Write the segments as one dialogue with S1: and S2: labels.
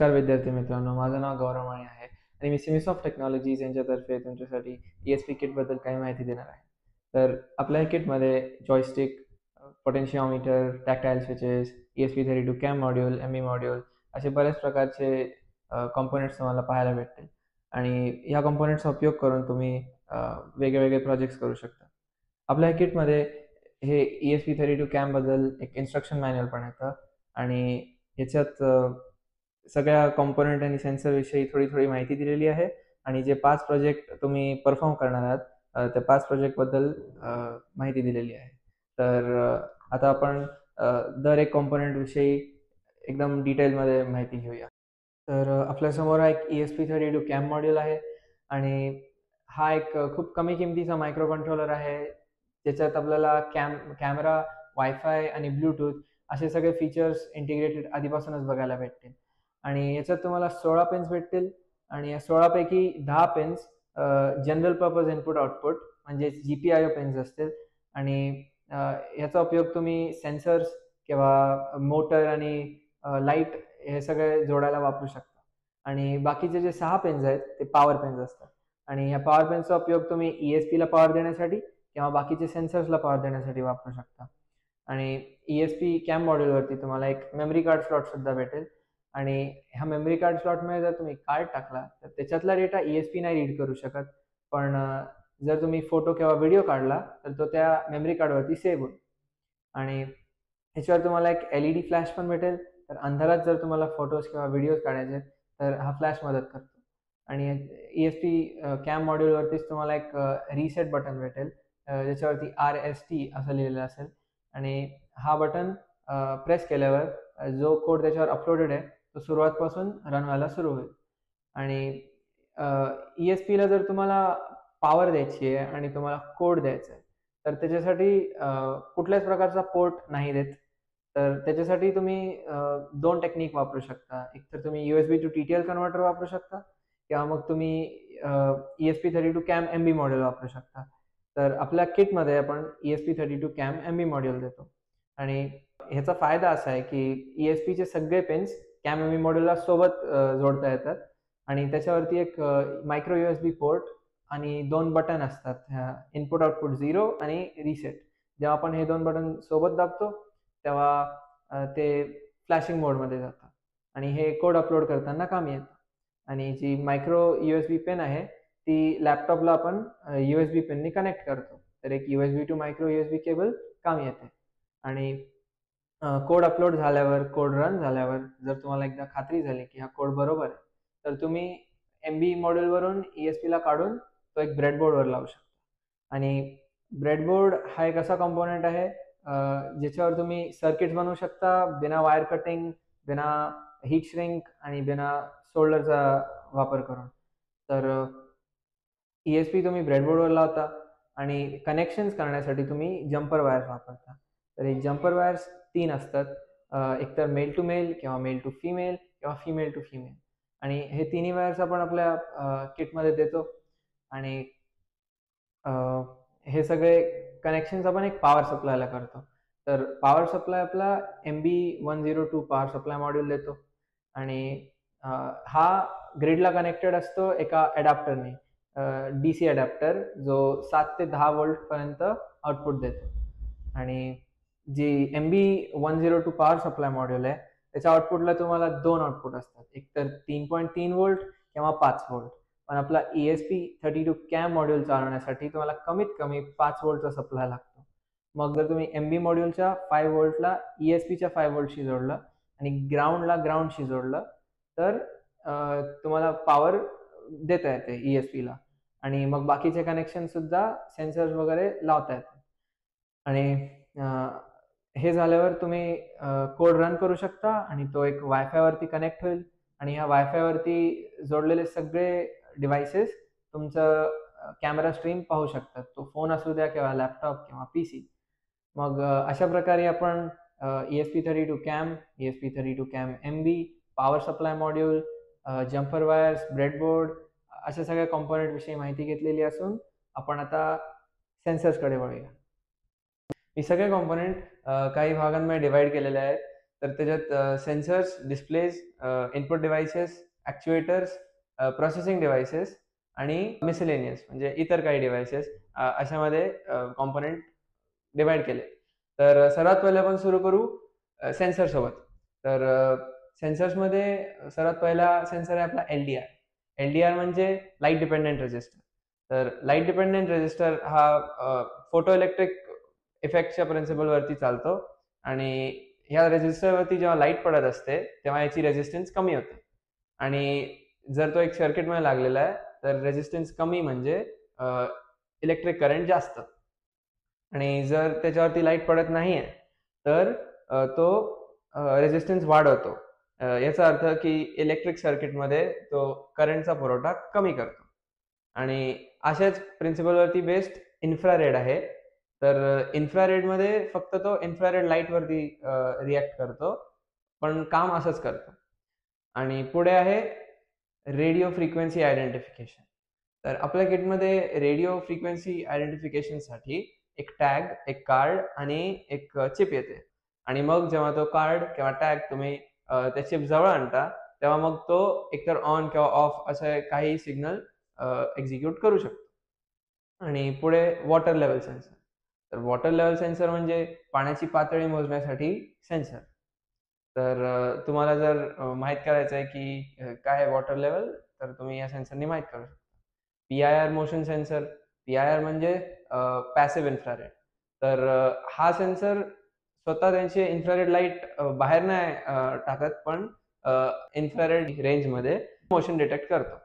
S1: नमस्कार विद्यार्थी मित्रांनो, माझं नाव गौरव माळी आहे आणि मी सिमिसॉफ्ट टेक्नॉलॉजीज यांच्यातर्फे तुमच्यासाठी ESP किटबद्दल काही माहिती देणार आहे. तर आपल्या किटमध्ये joystick, potentiometer, tactile switches, ESP32 cam module, ME module असे बऱ्याच प्रकारचे कॉम्पोनंट्स तुम्हाला पाहायला भेटतील आणि ह्या कॉम्पोनंट्सचा उपयोग करून तुम्ही वेगळे प्रोजेक्ट्स करू शकता. आपल्या किटमध्ये हे ESP32 कॅमबद्दल एक इन्स्ट्रक्शन मॅन्युअल पण येतं आणि ह्याच्यात सगळ्या कॉम्पोनंट आणि सेन्सरविषयी थोडी माहिती दिलेली आहे आणि जे 5 प्रोजेक्ट तुम्ही परफॉर्म करणार आहात त्या 5 प्रोजेक्टबद्दल माहिती दिलेली आहे. तर आता आपण दर एक कॉम्पोनंटविषयी एकदम डिटेलमध्ये माहिती घेऊया. तर आपल्यासमोर हा एक ESP32 कॅम मॉड्यूल आहे आणि हा एक खूप कमी किमतीचा मायक्रो कंट्रोलर आहे. ज्याच्यात आपल्याला कॅमेरा, वायफाय आणि ब्लूटूथ असे सगळे फीचर्स इंटिग्रेटेड आधीपासूनच बघायला भेटतील आणि याच्यात तुम्हाला 16 पिन्स भेटतील आणि या 16 पैकी 10 pins general purpose input output म्हणजे GPIO पिन्स असतील आणि याचा उपयोग तुम्ही सेन्सर्स किंवा मोटर आणि लाईट हे सगळे जोडायला वापरू शकता आणि बाकीचे जे 6 पिन्स आहेत ते पॉवर पिन्स असतात आणि ह्या पॉवर पिन्सचा उपयोग तुम्ही ESP ला पॉवर देण्यासाठी किंवा बाकीचे सेन्सर्सला पॉवर देण्यासाठी वापरू शकता. आणि ESP कॅम मॉड्यूलवरती तुम्हाला एक मेमरी कार्ड स्लॉट सुद्धा भेटेल आणि ह्या मेमरी कार्ड स्लॉटमध्ये जर तुम्ही कार्ड टाकला तर त्याच्यातला डेटा ESP नाही रीड करू शकत, पण जर तुम्ही फोटो किंवा व्हिडिओ काढला तर तो त्या मेमरी कार्डवरती सेव्ह होईल आणि ह्याच्यावर तुम्हाला एक LED फ्लॅश पण भेटेल. तर अंधारात जर तुम्हाला फोटोज किंवा व्हिडिओज काढायचे तर हा फ्लॅश मदत करतो आणि ESP कॅम मॉड्यूलवरतीच तुम्हाला एक रिसेट बटन भेटेल ज्याच्यावरती RST असं लिहिलेलं असेल आणि हा बटन प्रेस केल्यावर जो कोड त्याच्यावर अपलोडेड आहे तो सुरुवातपासून रन व्हायला सुरू होईल आणि ESP ला जर तुम्हाला पॉवर द्यायची आहे आणि तुम्हाला कोड द्यायचा आहे तर त्याच्यासाठी कुठल्याच प्रकारचा पोर्ट नाही देत. तर त्याच्यासाठी तुम्ही 2 टेक्निक वापरू शकता. एक तर तुम्ही USB टू TTL कन्व्हर्टर वापरू शकता किंवा मग तुम्ही ESP32 कॅम MB मॉड्यूल वापरू शकता. तर आपल्या किटमध्ये आपण ESP32 कॅम MB मॉड्यूल देतो आणि ह्याचा फायदा असा आहे की ESPचे सगळे पिन्स कॅम MB मॉड्यूलला सोबत जोडता येतात आणि त्याच्यावरती एक मायक्रो USB पोर्ट आणि 2 बटन असतात इनपुट आउटपुट 0 आणि रिसेट. जेव्हा आपण हे 2 बटन सोबत दाबतो तेव्हा ते फ्लॅशिंग मोडमध्ये जातं आणि हे कोड अपलोड करताना कामी येतं आणि जी मायक्रो USB पेन आहे ती लॅपटॉपला आपण USB पेननी कनेक्ट करतो. तर एक USB to micro USB cable कामी येते आणि कोड अपलोड झाल्यावर, कोड रन झाल्यावर जर तुम्हाला एकदा खात्री झाली की हा कोड बरोबर आहे तर तुम्ही MB मॉड्यूलवरून ESP ला काढून तो एक ब्रेडबोर्डवर लावू शकता आणि ब्रेडबोर्ड हा एक असा कॉम्पोनंट आहे ज्याच्यावर तुम्ही सर्किट्स बनवू शकता बिना वायर कटिंग, बिना हीट श्रिंक आणि बिना सोल्डरचा वापर करून. तर ESP तुम्ही ब्रेडबोर्डवर लावता आणि कनेक्शन्स करण्यासाठी तुम्ही जम्पर वायर्स वापरता. तर हे जम्पर वायर्स 3 असतात. एकतर मेल टू मेल किंवा मेल टू फिमेल किंवा फिमेल टू फिमेल आणि हे तिन्ही वायर्स आपण आपल्या किटमध्ये देतो आणि हे सगळे कनेक्शन्स आपण एक पॉवर सप्लायला करतो. तर पॉवर सप्लाय आपला MB102 पॉवर सप्लाय मॉड्यूल देतो आणि हा ग्रिडला कनेक्टेड असतो एका अडॅप्टरने, DC अडॅप्टर जो 7 ते 10 व्होल्ट पर्यंत आउटपुट देतो आणि जी MB102 पॉवर सप्लाय मॉड्यूल आहे त्याच्या आउटपुटला तुम्हाला 2 आउटपुट असतात, एक तर 3.3 व्होल्ट किंवा 5 व्होल्ट. पण आपला ESP32 कॅम मॉड्यूल चालवण्यासाठी तुम्हाला कमीत कमी 5 व्होल्टचा सप्लाय लागतो. मग जर तुम्ही MB मॉड्यूलच्या 5 व्होल्टला ESPच्या 5 व्होल्टशी जोडलं आणि ग्राउंडला ग्राउंडशी जोडलं तर तुम्हाला पॉवर देता येते ESP ला आणि मग बाकीचे कनेक्शन सुद्धा सेन्सर्स वगैरे लावता येतात आणि हे झाल्यावर तुम्ही कोड रन करू शकता आणि तो एक वायफायवरती कनेक्ट होईल आणि ह्या वायफायवरती जोडलेले सगळे डिव्हाइसेस तुमचं कॅमेरा स्ट्रीम पाहू शकतात. तो फोन असू द्या किंवा लॅपटॉप किंवा PC. मग अशा प्रकारे आपण ESP32 cam, ESP32 cam MB, power supply module, jumper wires, breadboard अशा सगळ्या कॉम्पोनंट विषयी माहिती घेतलेली असून आपण आता सेन्सर्सकडे वळूया. हे सगळे कॉम्पोनंट काही भागांमध्ये डिवाइड केलेले आहेत. तर त्याच्यात sensors, displays, input devices, actuators, processing devices आणि मिसलेनियस म्हणजे इतर काही डिव्हायसेस अशामध्ये कॉम्पोनंट डिवाइड केले. तर सर्वात पहिले आपण सुरू करू सेन्सर सोबत. तर सेन्सर्समध्ये सर्वात पहिला सेन्सर आहे आपला LDR. LDR म्हणजे लाईट डिपेंडेंट रेजिस्टर. तर लाईट डिपेंडेंट रेजिस्टर हा फोटो इलेक्ट्रिक इफेक्टच्या प्रिन्सिपलवरती चालतो आणि ह्या रेजिस्टरवरती जेव्हा लाईट पडत असते तेव्हा याची रेजिस्टन्स कमी होते आणि जर तो एक सर्किटमध्ये लागलेला आहे तर रेजिस्टन्स कमी म्हणजे इलेक्ट्रिक करंट जास्त आणि जर त्याच्यावरती लाईट पडत नाही आहे तर तो रेजिस्टन्स वाढवतो. याचा अर्थ की इलेक्ट्रिक सर्किटमध्ये तो करंटचा पुरवठा कमी करतो आणि अशाच प्रिन्सिपलवरती बेस्ड इन्फ्रारेड आहे. तर इन्फ्रारेडमध्ये फक्त तो इन्फ्रारेड लाईटवरती रिॲक्ट करतो पण काम असंच करतं. आणि पुढे आहे रेडिओ फ्रिक्वेन्सी आयडेंटिफिकेशन. तर आपल्या किटमध्ये रेडिओ फ्रिक्वेन्सी आयडेंटिफिकेशनसाठी एक टॅग, एक कार्ड आणि एक चिप येते आणि मग जेव्हा तो कार्ड किंवा टॅग तुम्ही त्या चिप जवळ आणता तेव्हा मग तो एकतर ऑन किंवा ऑफ असे काही सिग्नल एक्झिक्यूट करू शकतो. आणि पुढे वॉटर लेवल सेन्सर. तर वॉटर लेवल सेन्सर म्हणजे पाण्याची पातळी मोजण्यासाठी सेन्सर. तर तुम्हाला जर माहीत करायचं आहे की काय आहे वॉटर लेवल तर तुम्ही या सेन्सरनी माहीत करू शकता. PIR motion sensor. PIR म्हणजे पॅसिव्ह इन्फ्रारेड. तर हा सेन्सर स्वतः त्यांचे इन्फ्रारेड लाईट बाहेर नाही टाकत पण इन्फ्रारेड रेंजमध्ये मोशन डिटेक्ट करतो.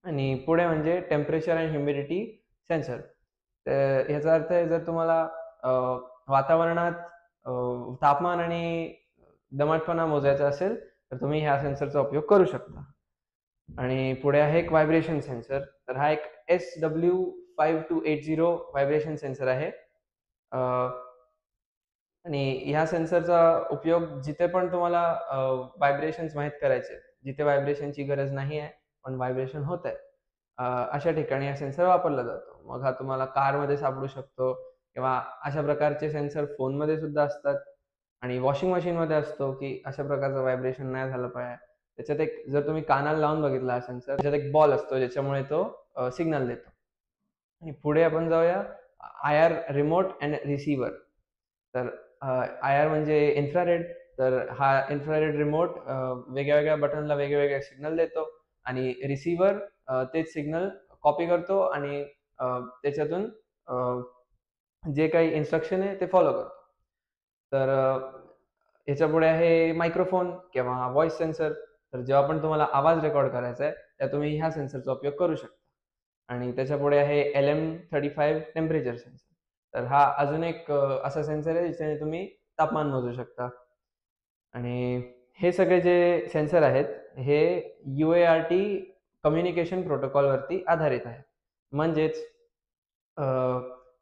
S1: आणि पुढे म्हणजे टेम्परेचर अँड ह्युमिडिटी सेन्सर. तर ह्याचा अर्थ आहे जर तुम्हाला वातावरणात तापमान आणि दमटपणा मोजायचा असेल तर तुम्ही ह्या सेन्सरचा उपयोग करू शकता. आणि पुढे आहे एक व्हायब्रेशन सेन्सर. तर हा एक SW5280 व्हायब्रेशन सेन्सर आहे आणि ह्या सेन्सरचा उपयोग जिथे पण तुम्हाला व्हायब्रेशन्स माहीत करायचे, जिथे व्हायब्रेशनची गरज नाही आहे पण व्हायब्रेशन होत आहे अशा ठिकाणी हा सेन्सर वापरला जातो. मग हा तुम्हाला कारमध्ये सापडू शकतो किंवा अशा प्रकारचे सेन्सर फोनमध्ये सुद्धा असतात आणि वॉशिंग मशीनमध्ये असतो की अशा प्रकारचं व्हायब्रेशन नाही झालं पाहिजे. त्याच्यात एक जर तुम्ही कानाला लावून बघितला हा सेन्सर त्याच्यात एक बॉल असतो ज्याच्यामुळे तो सिग्नल देतो. आणि पुढे आपण जाऊया IR रिमोट अँड रिसिव्हर. तर IR म्हणजे इन्फ्रारेड. तर हा इन्फ्रारेड रिमोट वेगळ्या वेगळ्या बटनला वेगवेगळे सिग्नल देतो आणि रिसिव्हर तेच सिग्नल कॉपी करतो आणि त्याच्यातून जे काही इन्स्ट्रक्शन आहे ते फॉलो करतो. तर ह्याच्या पुढे आहे मायक्रोफोन किंवा व्हॉइस सेन्सर. तर जेव्हा पण तुम्हाला आवाज रेकॉर्ड करायचा आहे तेव्हा तुम्ही ह्या सेन्सरचा उपयोग करू शकता. आणि त्याच्या पुढे आहे LM35 टेम्परेचर सेन्सर. तर हा अजून एक असा सेन्सर आहे ज्याच्याने तुम्ही तापमान मोजू शकता. आणि हे सगळे जे सेन्सर आहेत हे UART कम्युनिकेशन प्रोटोकॉलवरती आधारित आहे. म्हणजेच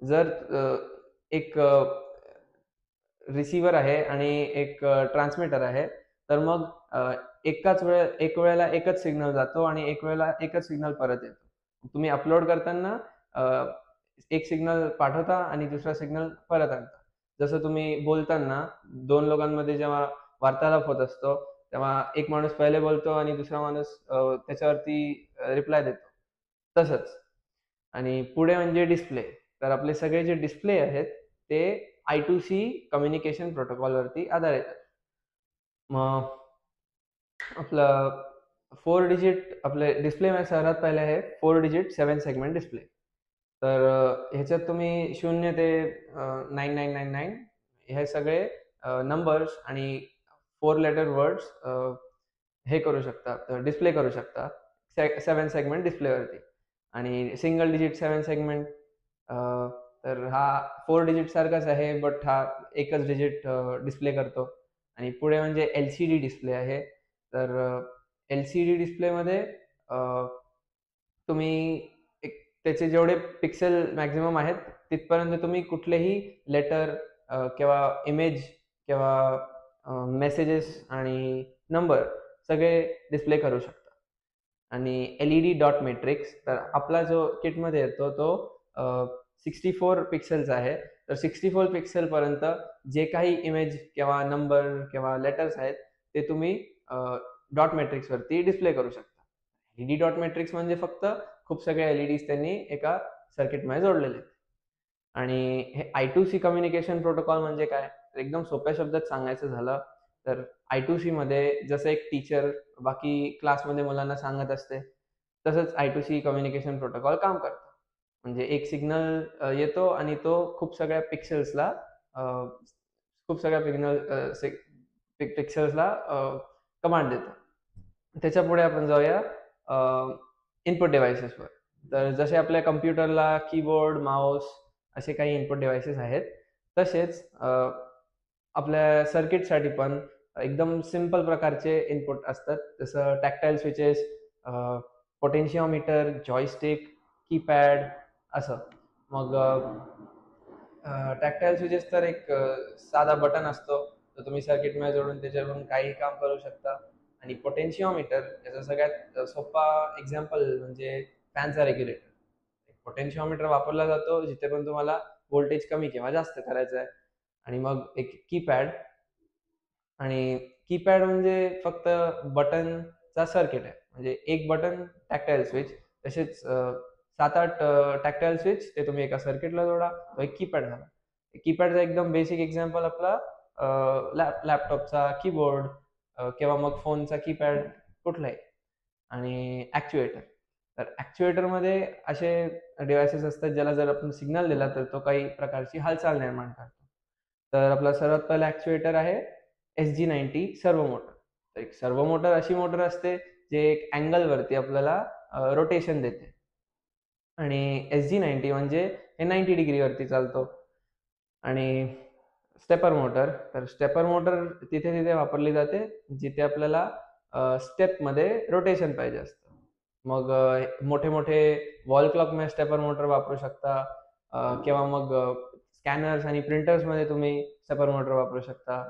S1: जर एक रिसिव्हर आहे आणि एक ट्रान्समीटर आहे तर मग एक वेळेला एकच सिग्नल जातो आणि एक वेळेला एकच सिग्नल परत येतो. तुम्ही अपलोड करताना एक सिग्नल पाठवता आणि दुसरा सिग्नल परत आणता. जसं तुम्ही बोलताना दोन लोकांमध्ये जेव्हा वार्तालाप होत असतो तेव्हा एक माणूस पहिले बोलतो आणि दुसरा माणूस त्याच्यावरती रिप्लाय देतो. तसंच. आणि पुढे म्हणजे डिस्प्ले. तर आपले सगळे जे डिस्प्ले आहेत ते I2C कम्युनिकेशन प्रोटोकॉलवरती आधारित आहेत. मग आपलं 4 डिजिट आपले डिस्प्लेमध्ये सर्वात पहिले आहे 4 डिजिट 7 सेगमेंट डिस्प्ले. तर ह्याच्यात तुम्ही 0 ते 9999 हे सगळे नंबर्स आणि 4 लेटर वर्ड्स हे करू शकता, डिस्प्ले करू शकता 7 सेगमेंट डिस्प्लेवरती. आणि सिंगल डिजिट 7 सेगमेंट तर हा 4 डिजिट सारखाच आहे बट हा एकच डिजिट डिस्प्ले करतो. आणि पुढे म्हणजे LCD डिस्प्ले आहे. तर LCD डिस्प्लेमध्ये तुम्ही एक त्याचे जेवढे पिक्सेल मॅक्झिमम आहेत तिथपर्यंत तुम्ही कुठलेही लेटर किंवा इमेज किंवा मेसेजेस आणि नंबर सगळे डिस्प्ले करू शकता. आणि LED डॉट मॅट्रिक्स. तर आपला जो किटमध्ये येतो तो 64 पिक्सेलचा आहे. तर 64 पिक्सेल पर्यंत जे काही इमेज किंवा नंबर किंवा लेटर्स आहेत ते तुम्ही डॉट मॅट्रिक्स वरती डिस्प्ले करू शकता. एलईडी डॉट मॅट्रिक्स म्हणजे फक्त खूप सगळे एलईडीज त्यांनी एका सर्किटमध्ये जोडलेले आहेत. आणि हे I2C कम्युनिकेशन प्रोटोकॉल म्हणजे काय, तर एकदम सोप्या शब्दात सांगायचं झालं तर I2C मध्ये जसं एक टीचर बाकी क्लासमध्ये मुलांना सांगत असते, तसंच I2C कम्युनिकेशन प्रोटोकॉल काम करतं. म्हणजे एक सिग्नल येतो आणि तो खूप सगळ्या पिक्सेल्सला खूप सगळ्या पिक्सेल्सला कमांड देतो. त्याच्या पुढे आपण जाऊया इनपुट डिव्हाइसेसवर. तर जसे आपल्या कम्प्युटरला कीबोर्ड, माऊस असे काही इनपुट डिव्हाइसेस आहेत, तसेच आपल्या सर्किटसाठी पण एकदम सिंपल प्रकारचे इनपुट असतात. जसं टॅक्टाईल स्विचेस, पोटेन्शिओमीटर, जॉयस्टिक, कीपॅड असं. मग टॅक्टाईल स्विचेस तर एक साधा बटन असतो, तर तुम्ही सर्किटमध्ये जोडून त्याच्यावरून काही काम करू शकता. आणि पोटेन्शिओमीटर याचा सगळ्यात सोपा एक्झाम्पल म्हणजे फॅनचा रेग्युलेटर. पोटेन्शिओमीटर वापरला जातो जिथे पण तुम्हाला व्होल्टेज कमी किंवा जास्त करायचं आहे. आणि मग एक कीपॅड, आणि कीपॅड म्हणजे फक्त बटनचा सर्किट आहे. म्हणजे एक बटन टॅक्टाईल स्विच, तसेच 7-8 टॅक्टाईल स्विच ते तुम्ही एका सर्किटला जोडा, तो एक कीपॅड झाला. कीपॅडचा एकदम बेसिक एक्झाम्पल आपला लॅपटॉपचा कीबोर्ड किंवा मग फोनचा कीपॅड कुठलाही. आणि ॲक्च्युएटर, तर ॲक्च्युएटरमध्ये असे डिव्हायसेस असतात ज्याला जर आपण सिग्नल दिला तर तो काही प्रकारची हालचाल निर्माण करतो. तर आपला सर्वात पहिला ॲक्च्युएटर आहे SG90 सर्वो मोटर. तर एक सर्वो मोटर अशी मोटर असते जे एक अँगलवरती आपल्याला रोटेशन देते. आणि SG90 म्हणजे हे 90 डिग्रीवरती चालतो. आणि स्टेपर मोटर, तर स्टेपर मोटर तिथे तिथे वापरली जाते जिथे आपल्याला स्टेपमध्ये रोटेशन पाहिजे असतं. मग मोठे मोठे वॉल क्लॉकमध्ये स्टेपर मोटर वापरू शकता, किंवा मग स्कॅनर्स आणि प्रिंटर्समध्ये तुम्ही स्टेपर मोटर वापरू शकता.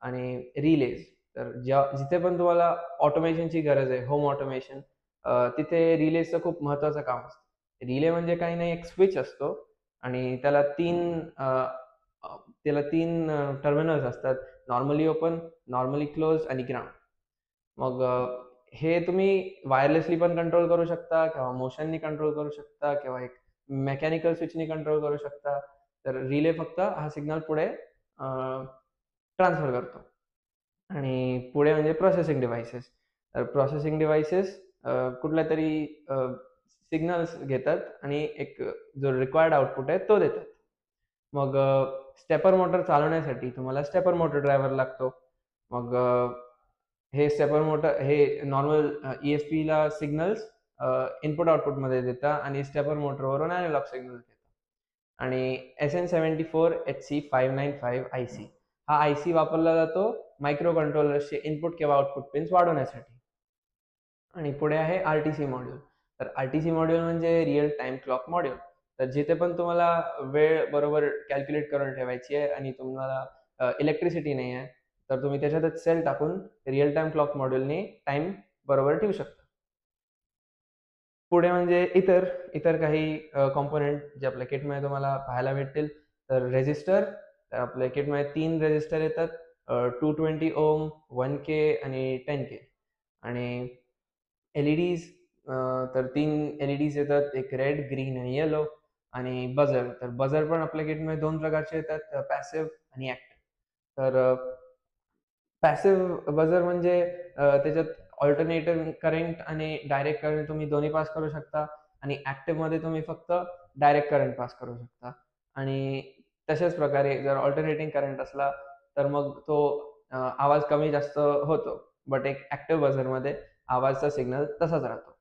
S1: आणि रिलेज, तर जिथे पण तुम्हाला ऑटोमेशनची गरज आहे, होम ऑटोमेशन, तिथे रिलेजचं खूप महत्त्वाचं काम असतं. रिले म्हणजे काही नाही, एक स्विच असतो आणि त्याला तीन टर्मिनल्स असतात, नॉर्मली ओपन, नॉर्मली क्लोज आणि ग्राउंड. मग हे तुम्ही वायरलेसली पण कंट्रोल करू शकता किंवा मोशननी कंट्रोल करू शकता किंवा एक मेकॅनिकल स्विचनी कंट्रोल करू शकता. तर रिले फक्त हा सिग्नल पुढे ट्रान्सफर करतो. आणि पुढे म्हणजे प्रोसेसिंग डिव्हाइसेस. तर प्रोसेसिंग डिव्हाइसेस कुठल्या तरी सिग्नल्स घेतात आणि एक जो रिक्वायर्ड आउटपुट आहे तो देतात. मग स्टेपर मोटर चालवण्यासाठी तुम्हाला स्टेपर मोटर ड्रायव्हर लागतो. मग हे स्टेपर मोटर हे नॉर्मल ESPला सिग्नल्स इनपुट आउटपुटमध्ये देतात आणि स्टेपर मोटरवरून अॅनालॉग सिग्नल्स घेतात. आणि SN74HC595 IC हा IC वापरला जातो मायक्रो कंट्रोलर्सचे इनपुट किंवा आउटपुट पिन्स वाढवण्यासाठी. आणि पुढे आहे RTC मॉड्यूल. तर RTC मॉड्यूल म्हणजे रिअल टाइम क्लॉक मॉड्यूल. तर जिथे पण तुम्हाला वेळ बरोबर कॅल्क्युलेट करून ठेवायची आहे आणि तुम्हाला इलेक्ट्रिसिटी नाही आहे, तर तुम्ही त्याच्यातच सेल टाकून रिअल टाइम क्लॉक मॉड्यूलने टाइम बरोबर ठेवू शकता. पुढे म्हणजे इतर इतर काही कॉम्पोनंट जे आपल्या किटमध्ये तुम्हाला पाहायला भेटतील. तर रेजिस्टर, तर आपल्या किटमध्ये 3 रेजिस्टर येतात, 220 ओम, 1K आणि 10K. आणि LEDs, तर 3 LEDs येतात, एक रेड, ग्रीन आणि येलो. आणि बझर, तर बझर पण आपल्या किटमध्ये 2 प्रकारचे येतात, पॅसिव्ह आणि ॲक्टिव्ह. तर पॅसिव्ह बझर म्हणजे त्याच्यात ऑल्टरनेटिंग करंट आणि डायरेक्ट करंट तुम्ही दोन्ही पास करू शकता. आणि ॲक्टिव्हमध्ये तुम्ही फक्त डायरेक्ट करंट पास करू शकता. आणि तशाच प्रकारे जर ऑल्टरनेटिंग करंट असला तर मग तो आवाज कमी जास्त होतो. बट एक ॲक्टिव्ह बझरमध्ये आवाजचा सिग्नल तसाच राहतो.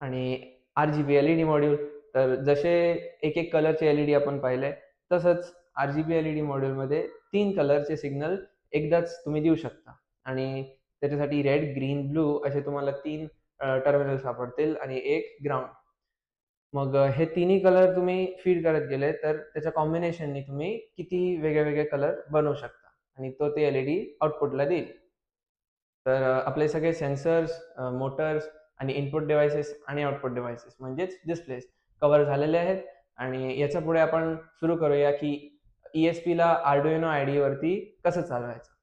S1: आणि RGB LED मॉड्यूल, तर जसे एक एक कलरचे LED आपण पाहिले, तसंच RGB LED मॉड्यूलमध्ये 3 कलरचे सिग्नल एकदाच तुम्ही देऊ शकता. आणि त्याच्यासाठी रेड, ग्रीन, ब्लू असे तुम्हाला 3 टर्मिनल सापडतील आणि एक ग्राउंड. मग हे तिन्ही कलर तुम्ही फीड करत गेले तर त्याच्या कॉम्बिनेशननी तुम्ही किती वेगळे कलर बनवू शकता आणि तो ते LED आउटपुटला देईल. तर आपले सगळे सेन्सर्स, मोटर्स आणि इनपुट डिव्हाइसेस आणि आउटपुट डिव्हाइसेस म्हणजेच डिस्प्लेस कव्हर झालेले आहेत. आणि याच्या पुढे आपण सुरू करूया की ESP ला Arduino IDE वरती कसं चालवायचं.